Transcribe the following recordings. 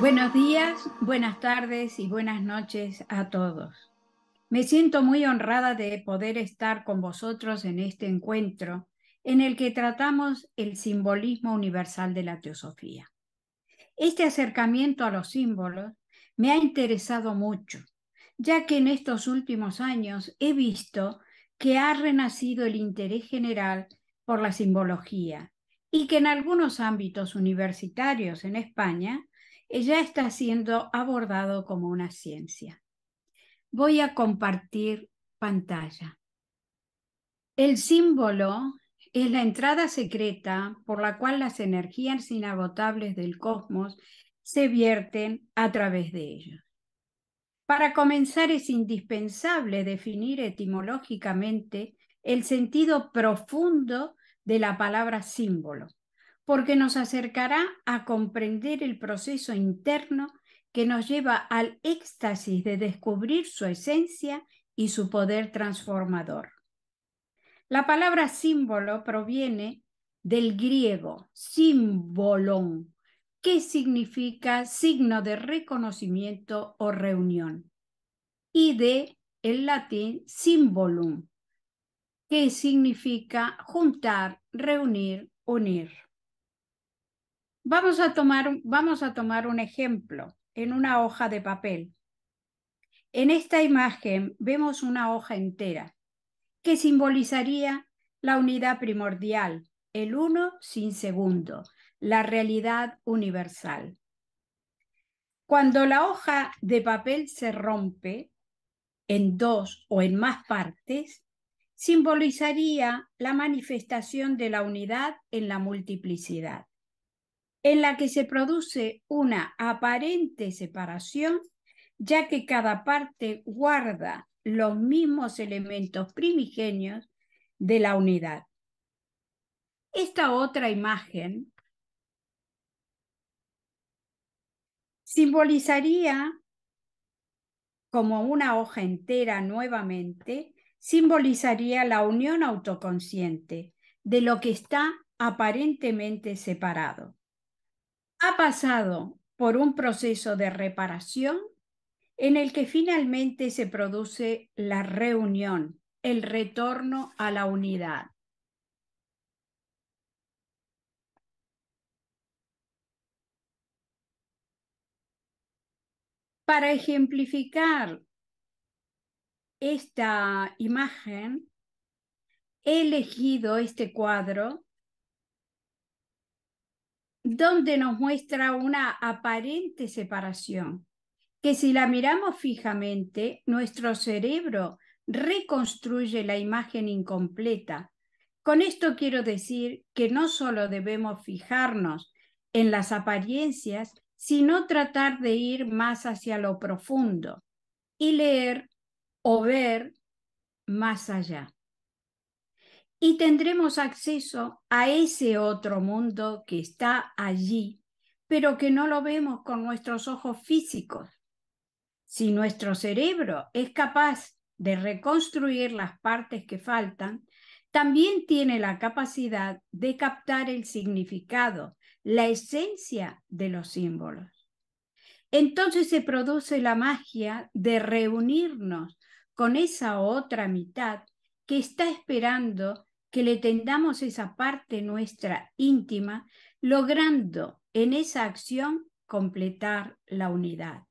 Buenos días, buenas tardes y buenas noches a todos. Me siento muy honrada de poder estar con vosotros en este encuentro en el que tratamos el simbolismo universal de la teosofía. Este acercamiento a los símbolos me ha interesado mucho, ya que en estos últimos años he visto que ha renacido el interés general por la simbología y que en algunos ámbitos universitarios en España ya está siendo abordado como una ciencia. Voy a compartir pantalla. El símbolo es la entrada secreta por la cual las energías inagotables del cosmos se vierten a través de ellos. Para comenzar es indispensable definir etimológicamente el sentido profundo de la palabra símbolo, porque nos acercará a comprender el proceso interno que nos lleva al éxtasis de descubrir su esencia y su poder transformador. La palabra símbolo proviene del griego símbolon, que significa signo de reconocimiento o reunión, y de el latín symbolum, que significa juntar, reunir, unir. Vamos a tomar un ejemplo en una hoja de papel. En esta imagen vemos una hoja entera que simbolizaría la unidad primordial, el uno sin segundo, la realidad universal. Cuando la hoja de papel se rompe en dos o en más partes, simbolizaría la manifestación de la unidad en la multiplicidad, en la que se produce una aparente separación, ya que cada parte guarda los mismos elementos primigenios de la unidad. Esta otra imagen simbolizaría, como una hoja entera nuevamente, simbolizaría la unión autoconsciente de lo que está aparentemente separado. Ha pasado por un proceso de reparación en el que finalmente se produce la reunión, el retorno a la unidad. Para ejemplificar esta imagen, he elegido este cuadro donde nos muestra una aparente separación, que si la miramos fijamente, nuestro cerebro reconstruye la imagen incompleta. Con esto quiero decir que no solo debemos fijarnos en las apariencias, sino tratar de ir más hacia lo profundo y leer o ver más allá. Y tendremos acceso a ese otro mundo que está allí, pero que no lo vemos con nuestros ojos físicos. Si nuestro cerebro es capaz de reconstruir las partes que faltan, también tiene la capacidad de captar el significado, la esencia de los símbolos. Entonces se produce la magia de reunirnos con esa otra mitad que está esperando que le tendamos esa parte nuestra íntima, logrando en esa acción completar la unidad.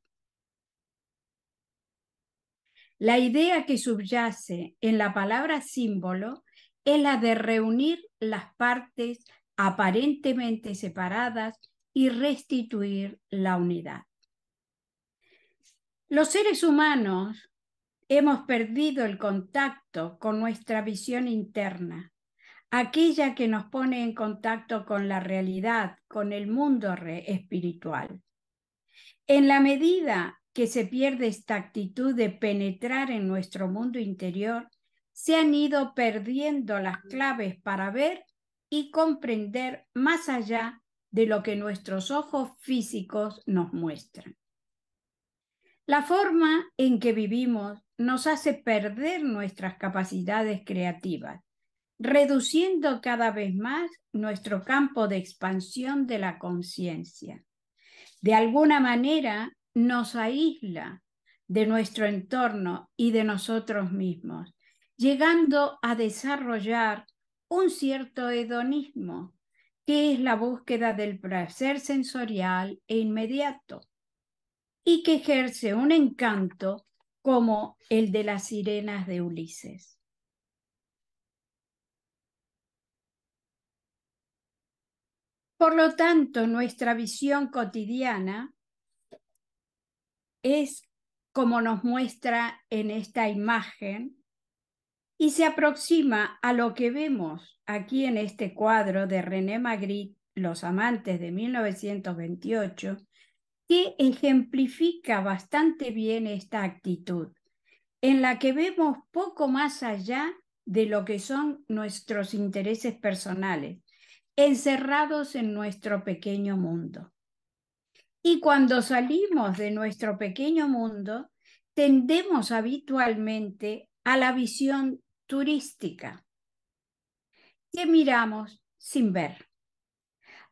La idea que subyace en la palabra símbolo es la de reunir las partes aparentemente separadas y restituir la unidad. Los seres humanos hemos perdido el contacto con nuestra visión interna, aquella que nos pone en contacto con la realidad, con el mundo espiritual. En la medida que se pierde esta actitud de penetrar en nuestro mundo interior, se han ido perdiendo las claves para ver y comprender más allá de lo que nuestros ojos físicos nos muestran. La forma en que vivimos nos hace perder nuestras capacidades creativas, reduciendo cada vez más nuestro campo de expansión de la conciencia. De alguna manera nos aísla de nuestro entorno y de nosotros mismos, llegando a desarrollar un cierto hedonismo, que es la búsqueda del placer sensorial e inmediato, y que ejerce un encanto como el de las sirenas de Ulises. Por lo tanto, nuestra visión cotidiana es como nos muestra en esta imagen y se aproxima a lo que vemos aquí en este cuadro de René Magritte, Los amantes de 1928, que ejemplifica bastante bien esta actitud, en la que vemos poco más allá de lo que son nuestros intereses personales, encerrados en nuestro pequeño mundo. Y cuando salimos de nuestro pequeño mundo, tendemos habitualmente a la visión turística, que miramos sin ver.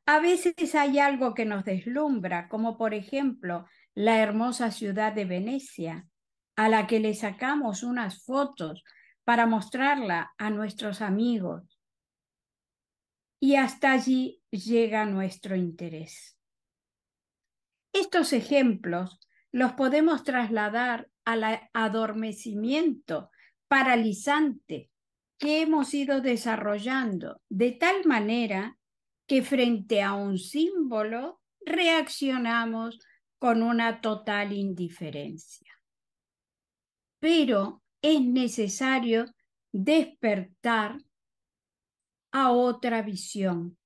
A veces hay algo que nos deslumbra, como por ejemplo la hermosa ciudad de Venecia, a la que le sacamos unas fotos para mostrarla a nuestros amigos. Y hasta allí llega nuestro interés. Estos ejemplos los podemos trasladar al adormecimiento paralizante que hemos ido desarrollando, de tal manera que frente a un símbolo reaccionamos con una total indiferencia. Pero es necesario despertar a otra visión.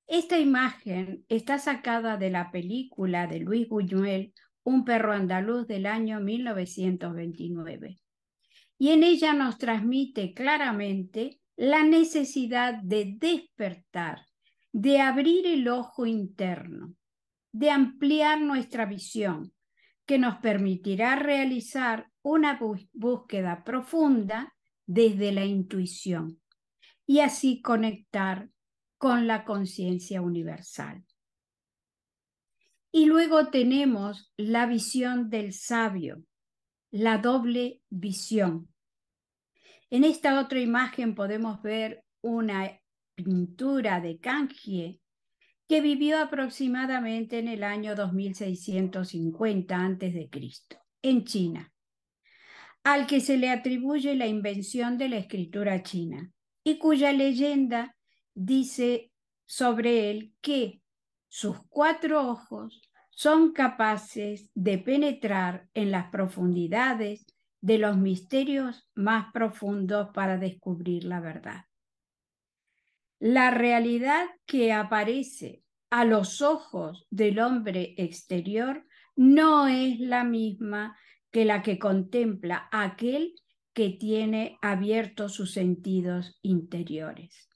Esta imagen está sacada de la película de Luis Buñuel, Un perro andaluz del año 1929. Y en ella nos transmite claramente la necesidad de despertar, de abrir el ojo interno, de ampliar nuestra visión, que nos permitirá realizar una búsqueda profunda desde la intuición y así conectar con la conciencia universal. Y luego tenemos la visión del sabio, la doble visión. En esta otra imagen podemos ver una pintura de Cangie que vivió aproximadamente en el año 2650 a.C., en China, al que se le atribuye la invención de la escritura china y cuya leyenda dice sobre él que sus 4 ojos son capaces de penetrar en las profundidades de los misterios más profundos para descubrir la verdad. La realidad que aparece a los ojos del hombre exterior no es la misma que la que contempla aquel que tiene abiertos sus sentidos interiores.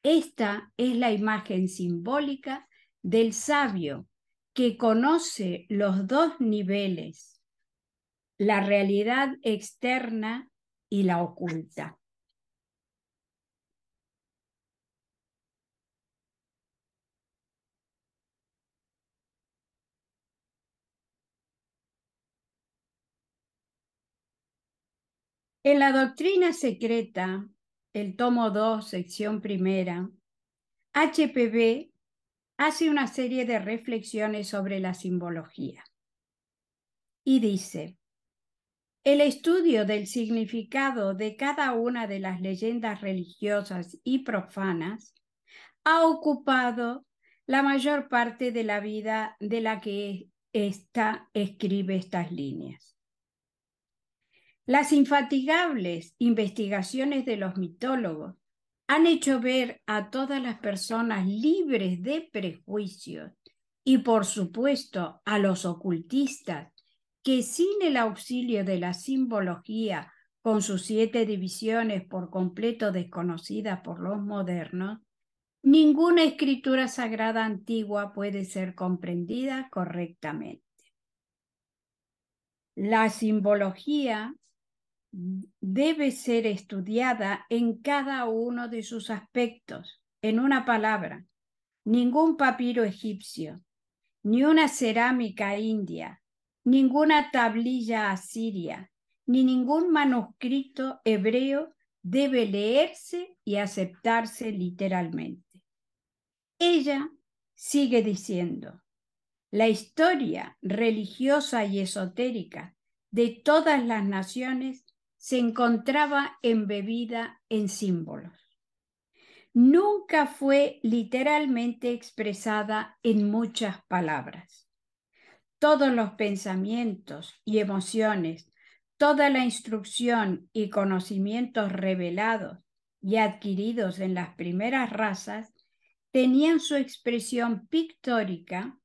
Esta es la imagen simbólica del sabio que conoce los 2 niveles, la realidad externa y la oculta. En la doctrina secreta, el tomo 2, sección primera, HPB hace una serie de reflexiones sobre la simbología y dice: el estudio del significado de cada una de las leyendas religiosas y profanas ha ocupado la mayor parte de la vida de la que ésta escribe estas líneas. Las infatigables investigaciones de los mitólogos han hecho ver a todas las personas libres de prejuicios y, por supuesto, a los ocultistas que sin el auxilio de la simbología, con sus 7 divisiones por completo desconocidas por los modernos, ninguna escritura sagrada antigua puede ser comprendida correctamente. La simbología debe ser estudiada en cada uno de sus aspectos. En una palabra, ningún papiro egipcio, ni una cerámica india, ninguna tablilla asiria, ni ningún manuscrito hebreo debe leerse y aceptarse literalmente. Ella sigue diciendo, la historia religiosa y esotérica de todas las naciones se encontraba embebida en símbolos. Nunca fue literalmente expresada en muchas palabras. Todos los pensamientos y emociones, toda la instrucción y conocimientos revelados y adquiridos en las primeras razas tenían su expresión pictórica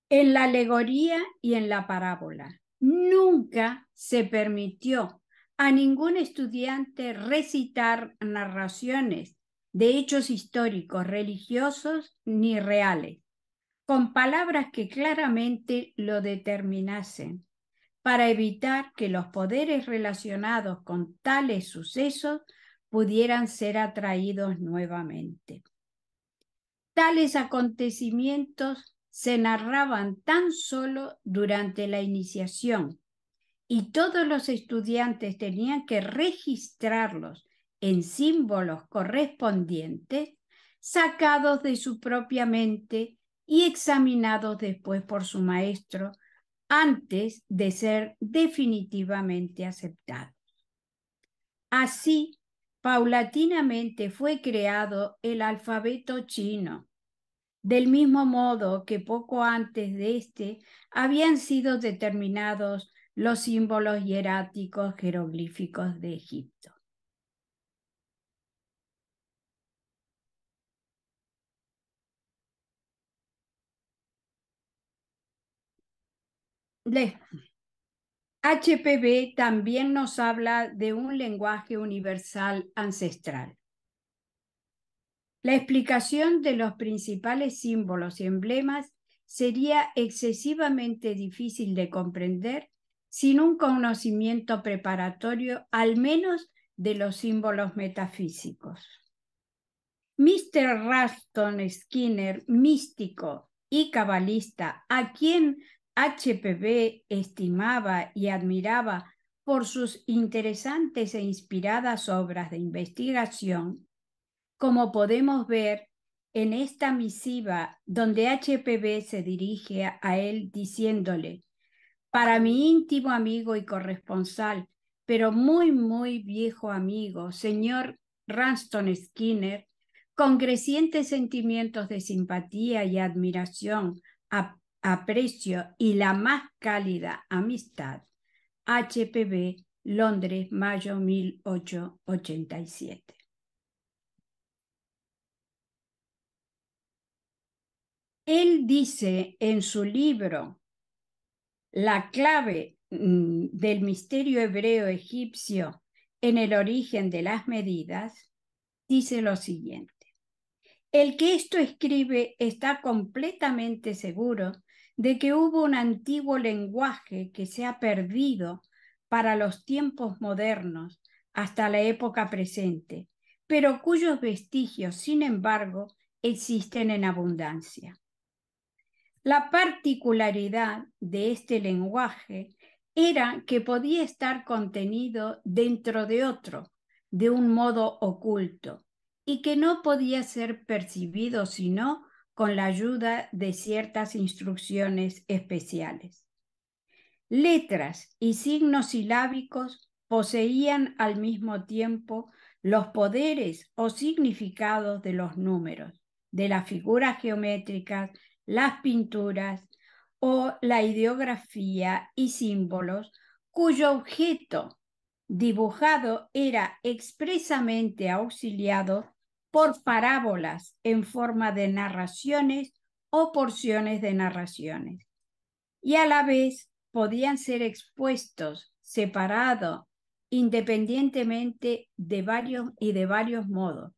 en la alegoría y en la parábola. Nunca se permitió a ningún estudiante recitar narraciones de hechos históricos, religiosos ni reales, con palabras que claramente lo determinasen, para evitar que los poderes relacionados con tales sucesos pudieran ser atraídos nuevamente. Tales acontecimientos se narraban tan solo durante la iniciación y todos los estudiantes tenían que registrarlos en símbolos correspondientes, sacados de su propia mente y examinados después por su maestro antes de ser definitivamente aceptados. Así, paulatinamente fue creado el alfabeto chino, del mismo modo que poco antes de este habían sido determinados los símbolos hieráticos jeroglíficos de Egipto. HPB también nos habla de un lenguaje universal ancestral. La explicación de los principales símbolos y emblemas sería excesivamente difícil de comprender sin un conocimiento preparatorio, al menos de los símbolos metafísicos. Mr. Ralston Skinner, místico y cabalista, a quien HPB estimaba y admiraba por sus interesantes e inspiradas obras de investigación, como podemos ver en esta misiva donde HPB se dirige a él diciéndole, para mi íntimo amigo y corresponsal, pero muy, muy viejo amigo, señor Ralston Skinner, con crecientes sentimientos de simpatía y admiración, aprecio y la más cálida amistad. HPB, Londres, mayo 1887. Él dice en su libro La clave del misterio hebreo egipcio en el origen de las medidas, dice lo siguiente. El que esto escribe está completamente seguro de que hubo un antiguo lenguaje que se ha perdido para los tiempos modernos hasta la época presente, pero cuyos vestigios, sin embargo, existen en abundancia. La particularidad de este lenguaje era que podía estar contenido dentro de otro, de un modo oculto, y que no podía ser percibido sino con la ayuda de ciertas instrucciones especiales. Letras y signos silábicos poseían al mismo tiempo los poderes o significados de los números, de las figuras geométricas, las pinturas o la ideografía y símbolos cuyo objeto dibujado era expresamente auxiliado por parábolas en forma de narraciones o porciones de narraciones, y a la vez podían ser expuestos separados independientemente de varios modos,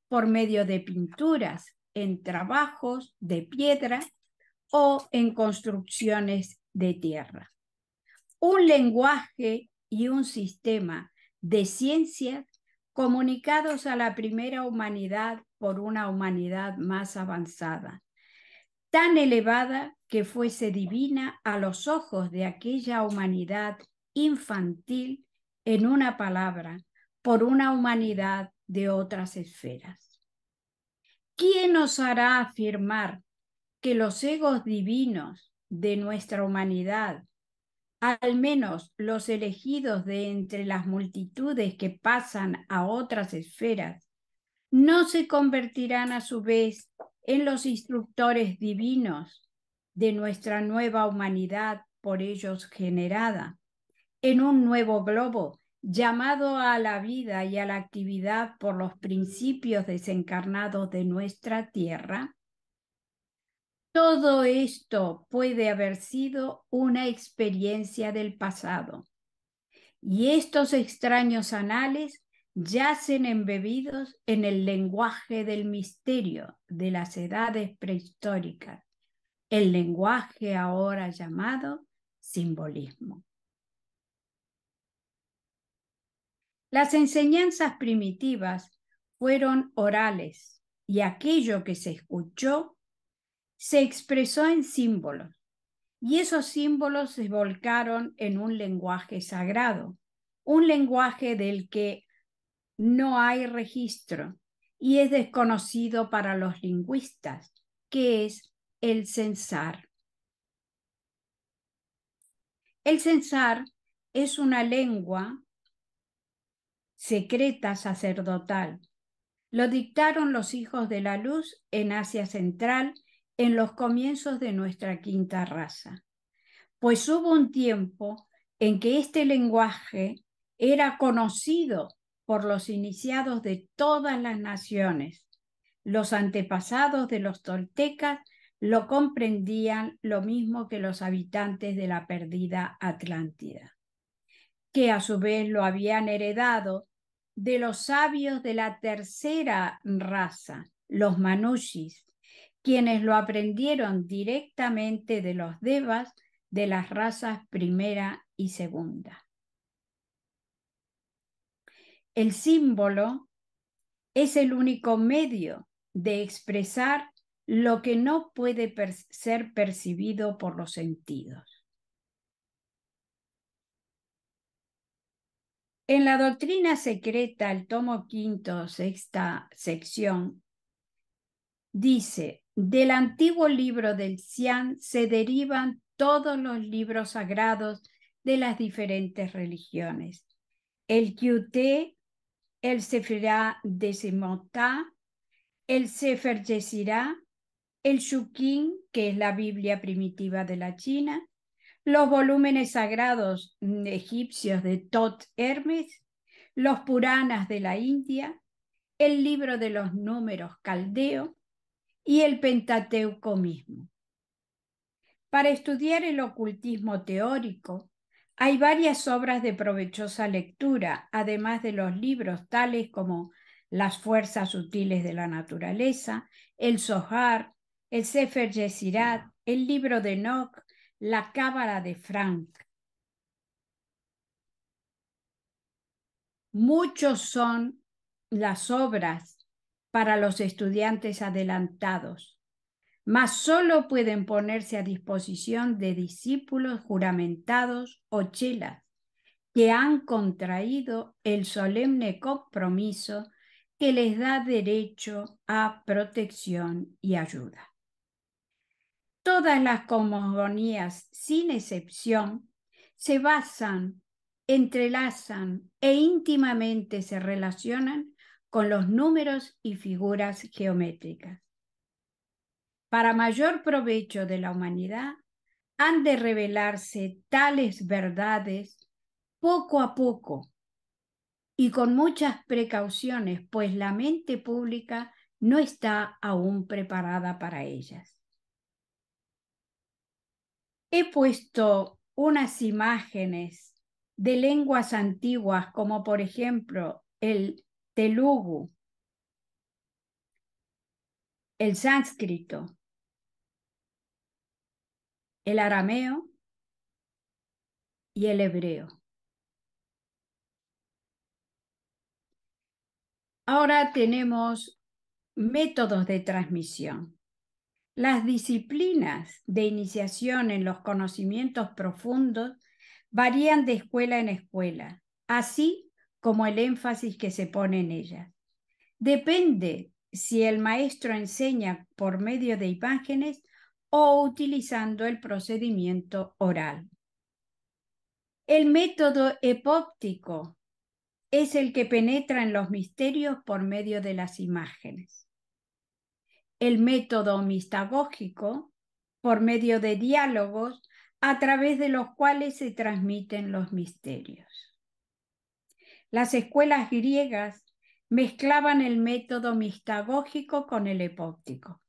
por medio de pinturas en trabajos de piedra o en construcciones de tierra. Un lenguaje y un sistema de ciencias comunicados a la primera humanidad por una humanidad más avanzada, tan elevada que fuese divina a los ojos de aquella humanidad infantil, en una palabra, por una humanidad de otras esferas. ¿Quién osará afirmar que los egos divinos de nuestra humanidad, al menos los elegidos de entre las multitudes que pasan a otras esferas, no se convertirán a su vez en los instructores divinos de nuestra nueva humanidad por ellos generada, en un nuevo globo llamado a la vida y a la actividad por los principios desencarnados de nuestra tierra? Todo esto puede haber sido una experiencia del pasado, y estos extraños anales yacen embebidos en el lenguaje del misterio de las edades prehistóricas, el lenguaje ahora llamado simbolismo. Las enseñanzas primitivas fueron orales y aquello que se escuchó se expresó en símbolos, y esos símbolos se volcaron en un lenguaje sagrado, un lenguaje del que no hay registro y es desconocido para los lingüistas, que es el censar. El censar es una lengua secreta sacerdotal. Lo dictaron los hijos de la luz en Asia Central en los comienzos de nuestra quinta raza, pues hubo un tiempo en que este lenguaje era conocido por los iniciados de todas las naciones. Los antepasados de los toltecas lo comprendían lo mismo que los habitantes de la perdida Atlántida, que a su vez lo habían heredado de los sabios de la tercera raza, los manushis, quienes lo aprendieron directamente de los devas de las razas primera y segunda. El símbolo es el único medio de expresar lo que no puede ser percibido por los sentidos. En la doctrina secreta, el tomo quinto, sexta sección, dice: del antiguo libro del Xian se derivan todos los libros sagrados de las diferentes religiones. El Kyuté, el Sefirá Decimotá, el Sefer Yesirá, el Shukin, que es la Biblia primitiva de la China, los volúmenes sagrados egipcios de Tot Hermes, los Puranas de la India, el libro de los números caldeo y el Pentateuco mismo. Para estudiar el ocultismo teórico, hay varias obras de provechosa lectura, además de los libros tales como Las fuerzas sutiles de la naturaleza, el Zohar, el Sefer Yesirat, el libro de Enoch, la Cábala de Frank. Muchos son las obras para los estudiantes adelantados, mas solo pueden ponerse a disposición de discípulos juramentados o chelas que han contraído el solemne compromiso que les da derecho a protección y ayuda. Todas las cosmogonías, sin excepción, se basan, entrelazan e íntimamente se relacionan con los números y figuras geométricas. Para mayor provecho de la humanidad, han de revelarse tales verdades poco a poco y con muchas precauciones, pues la mente pública no está aún preparada para ellas. He puesto unas imágenes de lenguas antiguas, como por ejemplo el telugu, el sánscrito, el arameo y el hebreo. Ahora tenemos métodos de transmisión. Las disciplinas de iniciación en los conocimientos profundos varían de escuela en escuela, así como el énfasis que se pone en ellas. Depende si el maestro enseña por medio de imágenes o utilizando el procedimiento oral. El método epóptico es el que penetra en los misterios por medio de las imágenes. El método mistagógico, por medio de diálogos a través de los cuales se transmiten los misterios. Las escuelas griegas mezclaban el método mistagógico con el epóptico.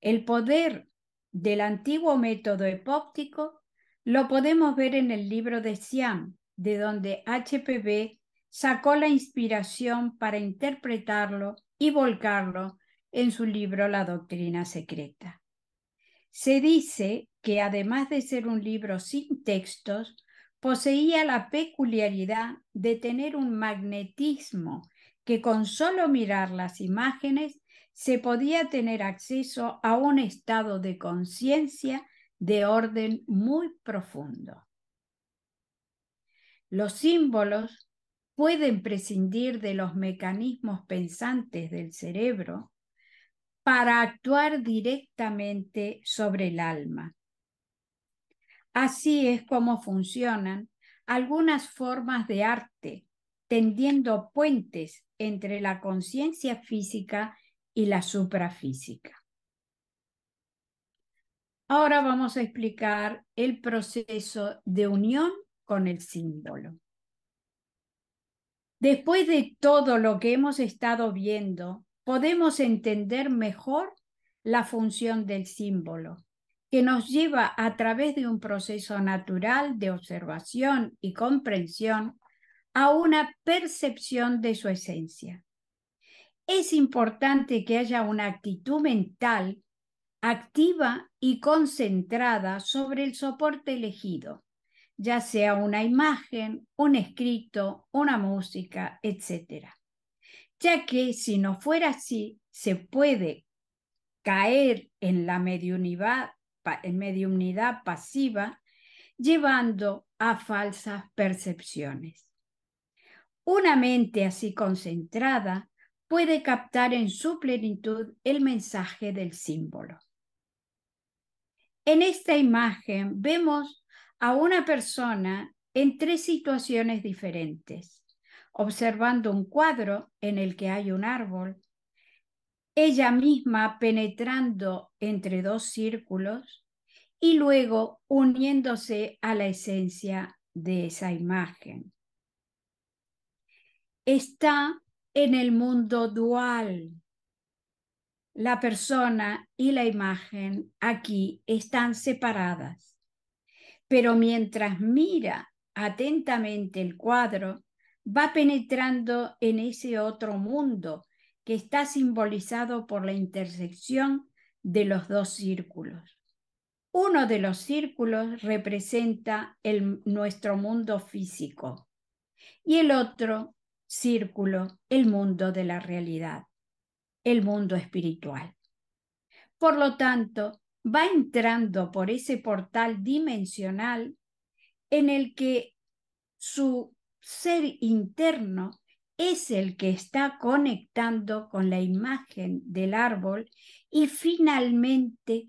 El poder del antiguo método epóptico lo podemos ver en el libro de Siam, de donde HPB sacó la inspiración para interpretarlo y volcarlo en su libro La Doctrina Secreta. Se dice que además de ser un libro sin textos, poseía la peculiaridad de tener un magnetismo que con solo mirar las imágenes se podía tener acceso a un estado de conciencia de orden muy profundo. Los símbolos pueden prescindir de los mecanismos pensantes del cerebro para actuar directamente sobre el alma. Así es como funcionan algunas formas de arte, tendiendo puentes entre la conciencia física y la suprafísica. Ahora vamos a explicar el proceso de unión con el símbolo. Después de todo lo que hemos estado viendo, podemos entender mejor la función del símbolo, que nos lleva a través de un proceso natural de observación y comprensión a una percepción de su esencia. Es importante que haya una actitud mental activa y concentrada sobre el soporte elegido, ya sea una imagen, un escrito, una música, etc. Ya que si no fuera así, se puede caer en la mediunidad pasiva, llevando a falsas percepciones. Una mente así concentrada puede captar en su plenitud el mensaje del símbolo. En esta imagen vemos a una persona en tres situaciones diferentes, observando un cuadro en el que hay un árbol, ella misma penetrando entre dos círculos y luego uniéndose a la esencia de esa imagen. Está en el mundo dual. La persona y la imagen aquí están separadas, pero mientras mira atentamente el cuadro, va penetrando en ese otro mundo que está simbolizado por la intersección de los dos círculos. Uno de los círculos representa nuestro mundo físico y el otro círculo, el mundo de la realidad, el mundo espiritual. Por lo tanto, va entrando por ese portal dimensional en el que su ser interno es el que está conectando con la imagen del árbol y finalmente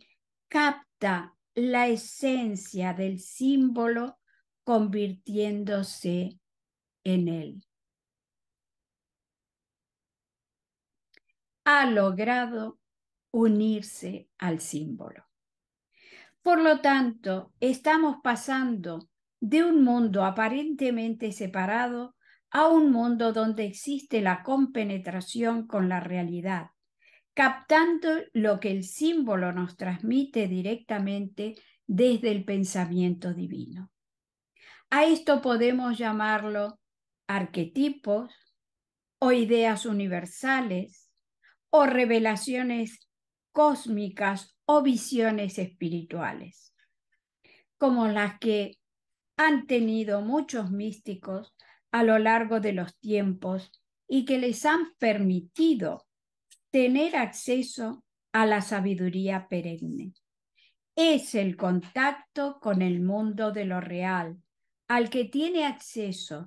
capta la esencia del símbolo convirtiéndose en él. Ha logrado unirse al símbolo. Por lo tanto, estamos pasando de un mundo aparentemente separado a un mundo donde existe la compenetración con la realidad, captando lo que el símbolo nos transmite directamente desde el pensamiento divino. A esto podemos llamarlo arquetipos o ideas universales o revelaciones cósmicas o visiones espirituales, como las que han tenido muchos místicos a lo largo de los tiempos y que les han permitido tener acceso a la sabiduría perenne. Es el contacto con el mundo de lo real, al que tiene acceso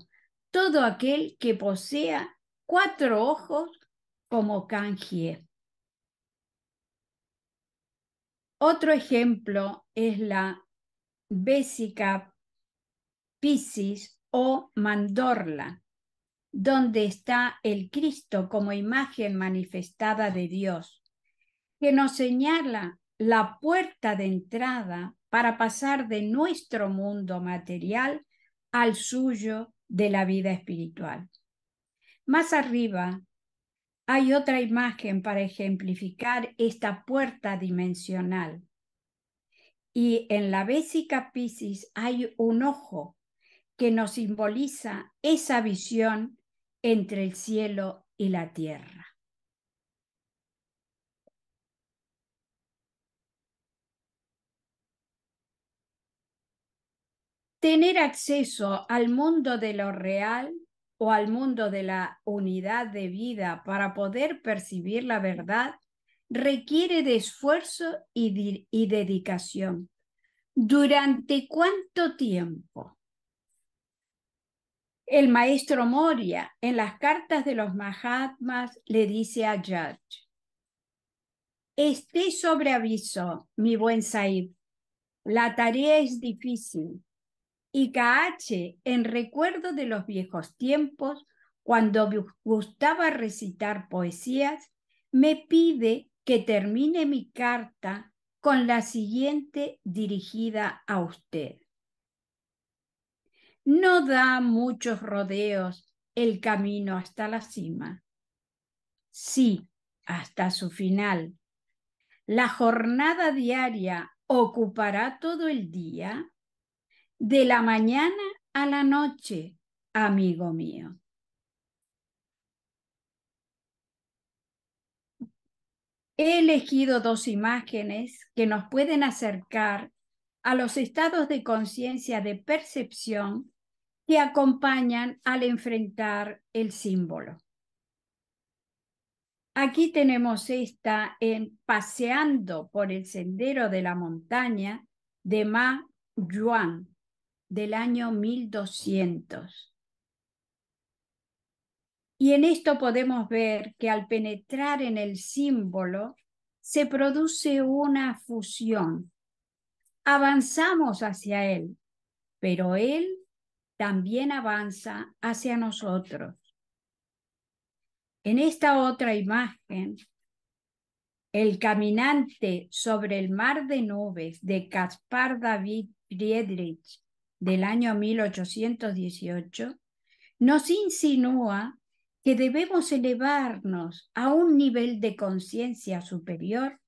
todo aquel que posea 4 ojos como Kangie. Otro ejemplo es la Vésica Piscis o Mandorla, donde está el Cristo como imagen manifestada de Dios, que nos señala la puerta de entrada para pasar de nuestro mundo material al suyo de la vida espiritual. Más arriba hay otra imagen para ejemplificar esta puerta dimensional. Y en la Vésica Piscis hay un ojo que nos simboliza esa visión entre el cielo y la tierra. Tener acceso al mundo de lo real o al mundo de la unidad de vida para poder percibir la verdad requiere de esfuerzo y dedicación. ¿Durante cuánto tiempo? El maestro Moria, en las cartas de los Mahatmas, le dice a Judge: esté sobre aviso, mi buen Sahib, la tarea es difícil. Y KH, en recuerdo de los viejos tiempos, cuando gustaba recitar poesías, me pide que termine mi carta con la siguiente dirigida a usted. No da muchos rodeos el camino hasta la cima. Sí, hasta su final. La jornada diaria ocupará todo el día, de la mañana a la noche, amigo mío. He elegido 2 imágenes que nos pueden acercar a los estados de conciencia de percepción que acompañan al enfrentar el símbolo. Aquí tenemos esta en Paseando por el Sendero de la Montaña de Ma Yuan, del año 1200. Y en esto podemos ver que al penetrar en el símbolo se produce una fusión. Avanzamos hacia él, pero él también avanza hacia nosotros. En esta otra imagen, el caminante sobre el mar de nubes de Caspar David Friedrich del año 1818 nos insinúa que debemos elevarnos a un nivel de conciencia superior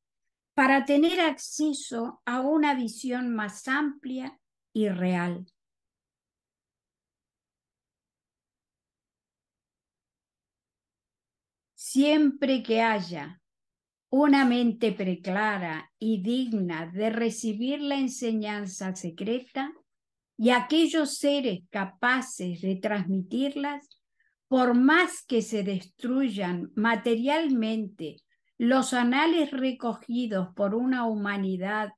para tener acceso a una visión más amplia y real. Siempre que haya una mente preclara y digna de recibir la enseñanza secreta y aquellos seres capaces de transmitirlas, por más que se destruyan materialmente los anales recogidos por una humanidad,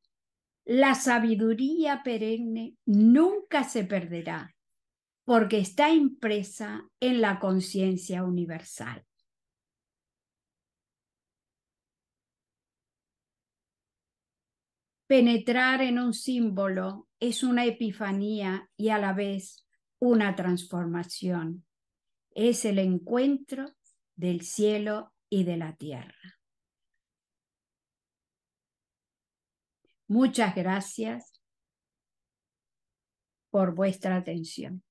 la sabiduría perenne nunca se perderá, porque está impresa en la conciencia universal. Penetrar en un símbolo es una epifanía y a la vez una transformación. Es el encuentro del cielo y de la tierra. Muchas gracias por vuestra atención.